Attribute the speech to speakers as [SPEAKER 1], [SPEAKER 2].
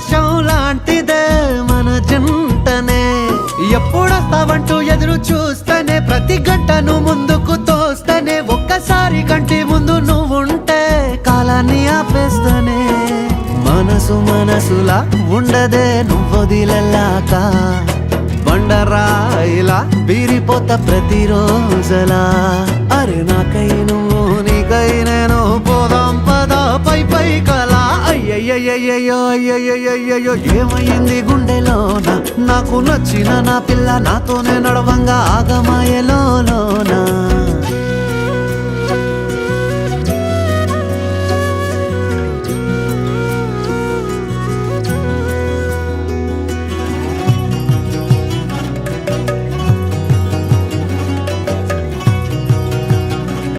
[SPEAKER 1] వర్షం లాంటిదే మన జంటనే ఎప్పుడొస్తావంటూ ఎదురు చూస్తేనే ప్రతి గంటను ముందుకు తోస్తేనే ఒక్కసారి కంటి ముందు నువ్వుంటే కాలాన్ని ఆపేస్తేనే మనసులా ఉండదే నువ్వొదిలెళ్ళాక బండరాయిలా బీరిపోత ప్రతిరోజలా అరే నాకై నువ్వు నీకై నేను పోదాం పద పై కలా అయ్యయ్యో అయ్యయ్యో ఏమైంది గుండెలోన నాకు నచ్చిన నా పిల్ల నాతోనే నడవంగా ఆగమాయలోనా